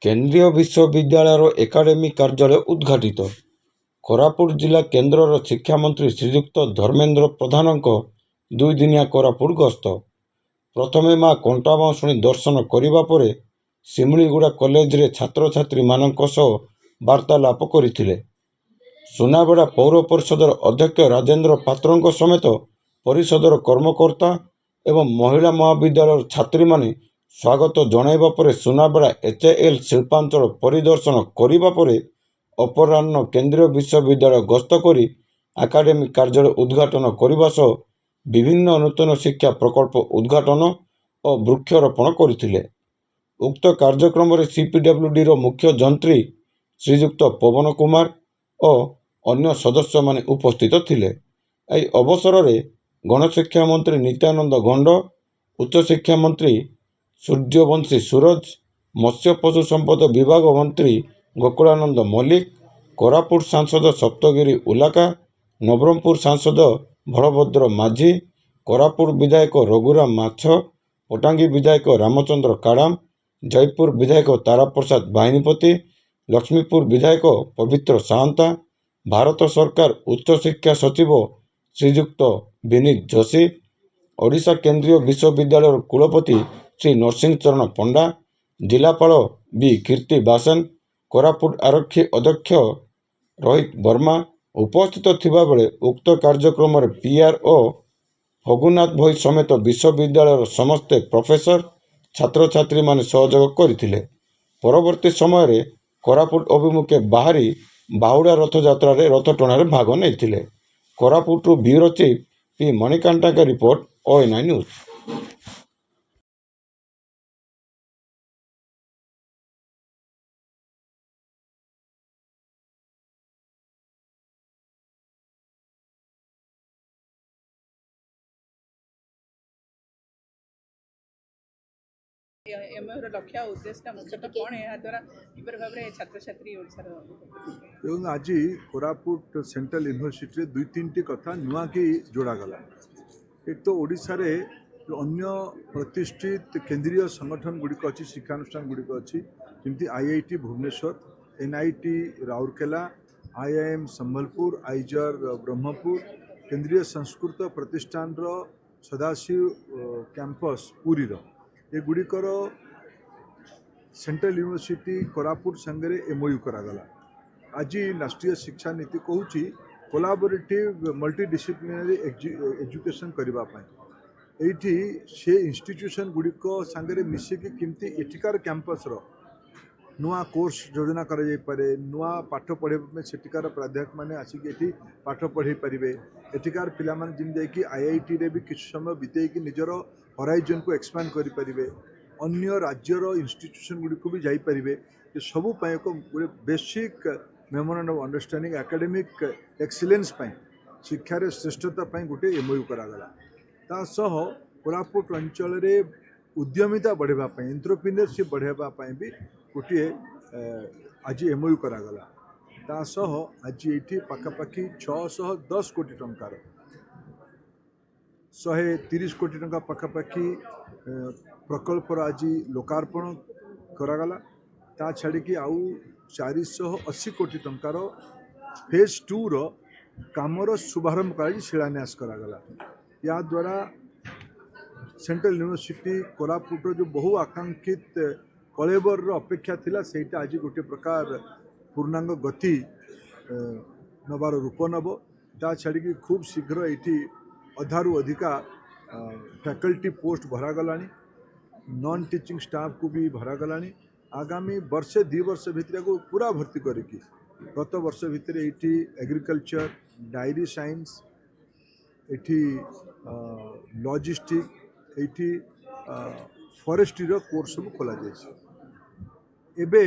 केन्द्रीय विश्वविद्यालय एकाडेमी कार्यालय उद्घाटित। कोरापुट जिला केन्द्रर शिक्षामंत्री श्रीजुक्त धर्मेन्द्र प्रधान दुईदिनिया कोरापुट गस्त। प्रथमे माँ कंटाबाउंशुणी दर्शन करिबा परे सिमलीगुड़ा कॉलेज रे छात्र छात्री मानक सह वार्तालाप करथिले। सुनाबेड़ा पौर परिषदर अध्यक्ष राजेन्द्र पात्रों समेत परिषदर कर्मकर्ता एवं महिला महाविद्यालय छात्री माने स्वागत जणाइबा परे सुनाबेड़ा एचएएल शिल्पांचल परिदर्शन करिबा परे अपराह्न केन्द्रीय विश्वविद्यालय गस्त करी एकाडेमी कार्यालय उद्घाटन करने सह विभिन्न नूतन शिक्षा प्रकल्प उद्घाटन और वृक्षरोपण करथिले। उक्त कार्यक्रम में सीपीडब्ल्यूडी मुख्य जंत्री श्रीजुक्त पवन कुमार और अन्य सदस्य माने उपस्थित थिले। एई अवसर में गणशिक्षा मंत्री नित्यानंद गंड, उच्च शिक्षा मंत्री सूर्यवंशी सूरज, मत्स्य पशु संपद विभाग मंत्री गोकुलानंद मल्लिक, कोरापुट सांसद सप्तगिरी उलाका, नवरंगपुर सांसद बलभद्र माझी, कोरापुट विधायक रघुराम माछ, पटांगी विधायक रामचंद्र काड़ाम, जयपुर विधायक ताराप्रसाद बाहिनीपति, लक्ष्मीपुर विधायक पवित्र साहंता, भारत सरकार उच्च शिक्षा सचिव श्रीजुक्त विनीत जोशी, ओडिशा केन्द्रीय विश्वविद्यालय कुलपति श्री नरसिंह चरण पंडा, जिलापाल बी कीर्ति बासन, कोरापुट आरक्षी अध्यक्ष रोहित वर्मा उपस्थित थिबा बेले उक्त कार्यक्रम में पीआरओ फगुनाथ भई समेत विश्वविद्यालय समस्ते प्रोफेसर छात्र छात्री माने सहयोग करथिले। परवर्ती समय रे कोरापुट अभिमुखे बाहरी बाहुड़ा रथयात्रा रे रथ टणारे भाग नहीं। Koraput bureau chief P Manikanta का रिपोर्ट ONI न्यूज। लक्ष्य उद्देश्य मुख्यतः कौन है द्वारा किपर भाव में छात्र छात्री आज कोरापुट सेंट्रल यूनिवर्सिटी दुई तीन टी कथा नुआ की जोड़ा गला। एक तो ओडिशा रे जो अन्य प्रतिष्ठित केंद्रीय संगठन गुड़िक अच्छी शिक्षानुष्ठान गुड़िक अच्छी जमी IIT Bhubaneswar, NIT Rourkela, IIM Sambalpur, आइजर Brahmapur, केंद्रीय संस्कृत प्रतिष्ठान सदाशिव कैंपस पुरी ये गुड़िकर सेंट्रल यूनिवर्सिटी कोरापुट संगे MOU करागला। आज राष्ट्रीय शिक्षा नीति कहूँ कोलाबोरेटिव मल्टीडिसिप्लिनरी एजुकेशन करने ये से इंस्टीट्यूशन गुड़िक सांगे मिसिकी किमती एठिकार कैंपस नुआ कोर्स योजना करे, नुआ पाठ पढ़े में सेठिकार प्राध्यापक मैंने आसिक ये पाठ पढ़े पारे, एठिकार पिला माने जिन जाकि IIT रे भी किछ समय बितेकी निजर हराइजन को एक्सपांड करें, अन्य राज्यर इंस्टीट्यूशन गुड़िक भी जापरें। ये सबू गोटे basic memorandum of understanding academic excellence शिक्षार श्रेष्ठता गोटे MOU करागला। ता सह कोरापुट अंचल रे उद्यमिता बढ़ावा एंटरप्रेन्योरशिप बढ़ावा भी गोटे आज MOU करागला। ता सह आज ये पाखापाखि 610 कोटी टंकार 130 कोटी टंका पाखापाखि प्रकल्पर आज लोकार्पण करागला। ता छाड़ी आउ 480 कोटी टंकार फेज 2 रो कामर शुभारंभ कर शिलान्यास करागला। या द्वारा सेंट्रल यूनिवर्सिटी कोरापुट जो बहु आकांक्षित कलेबर अपेक्षा थिला सेटा आज गोटे प्रकार पूर्णांग गति नबार रूप नब। ता छाड़ी खूब शीघ्र ये अधारू अधिका फैकल्टी पोस्ट भरागला, नॉन टीचिंग स्टाफ को भी भरागला। आगामी वर्षे 2 वर्ष भितर को पूरा भर्ती करके गत वर्ष भितर ये एग्रीकल्चर, डायरी साइंस, ये लॉजिस्टिक, ये फॉरेस्ट्री कोर्स सब खोल जाए।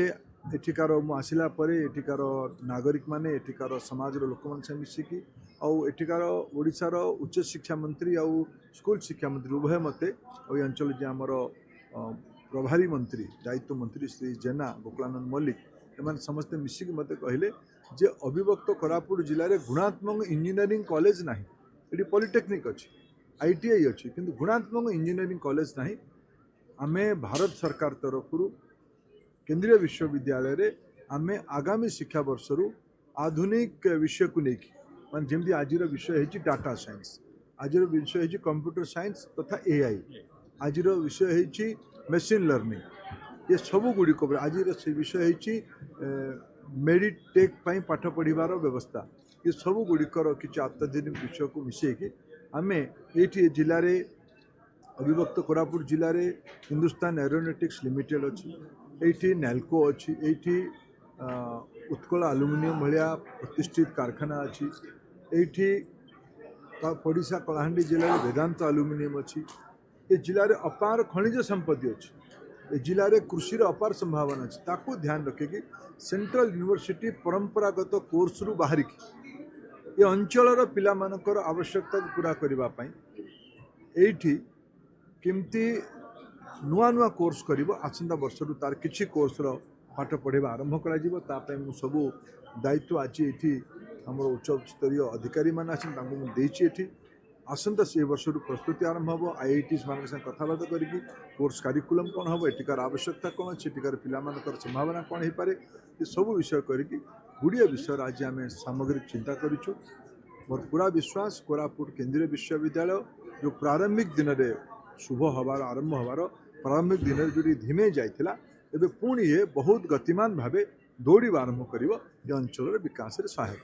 एठिकार आसला एठिकार नागरिक माने एठिकार समाज लोक मान मिसिकी एठिकार ओडिशार उच्च शिक्षा मंत्री आउ स्कूल शिक्षा मंत्री उभय मते और अंचल जे आमर प्रभारी मंत्री दायित्व मंत्री श्री जेना गोकुलानंद मल्लिक एम समस्ते मिसिकी मते कहले जे अविभक्त कोरापुट जिले में गुणात्मक इंजीनियरिंग कॉलेज ना, ये पॉलिटेक्निक अच्छी, ITI अच्छी, किंतु गुणात्मक इंजीनियरिंग कॉलेज ना। आमे भारत सरकार तरफ केंद्रीय विश्वविद्यालय रे आमे आगामी शिक्षा वर्ष रु आधुनिक विषय को लेकिन मान जमी आज विषय है डाटा साइंस, आज विषय है कंप्यूटर साइंस तथा एआई, आज विषय है मशीन लर्निंग, ये सब गुड़िक आज विषय है मेडिटेक पाठ पढ़ार व्यवस्था, ये सब गुड़िकर किसी अत्याधुनिक विषय को मिसेकी आम ये जिले में अविभक्त कोरापुट जिले में हिंदुस्तान एरोनॉटिक्स लिमिटेड अच्छी, ये नाल्को अच्छी, ये उत्कल आलुमिनियम भाया प्रतिष्ठित कारखाना अच्छी, ये पड़िशा कलाहांडी जिले में वेदांत आलुमिनियम अच्छी, ये जिले में अपार खनिज संपत्ति अच्छी, ये जिले में कृषि अपार संभावना अच्छी, ताकू ध्यान रखे सेंट्रल यूनिवर्सिटी परंपरागत कोर्स रु बाहर की ये अंचल पिलामानकर आवश्यकता पूरा करने ये केमती नुआ नुआ कोर्स करिवो आसंता वर्ष तार किछि कोर्स रो पाठ पढ़ाइबा आरंभ करा जिवो तापे मु सब दायित्व आज एठी हमर उच्च स्तरीय अधिकारी मान आछन तांको मु देछि एठी आसंता से वर्ष रु प्रस्तुति आरंभ हबो। आईआईटीज मान संग कथाबार्ता करिकि कोर्स करिकुलम कोन हबो, एटिकार आवश्यकता कोन अछि, एटिकार पिलामानकर संभावना कोन हे पारे, ये सब विषय करिकि गुड़िया विषय आज आम सामग्रिक चिंता करूँ। मोर पूरा विश्वास कोरापुट केंद्रीय विश्वविद्यालय जो प्रारंभिक दिन में शुभ हबार आरंभ हबार प्रारंभिक दिन में जो धीमे जाइथिला एबे पुणी ये बहुत गतिमान भावे दौड़ आरंभ कर अंचल विकास सहायक।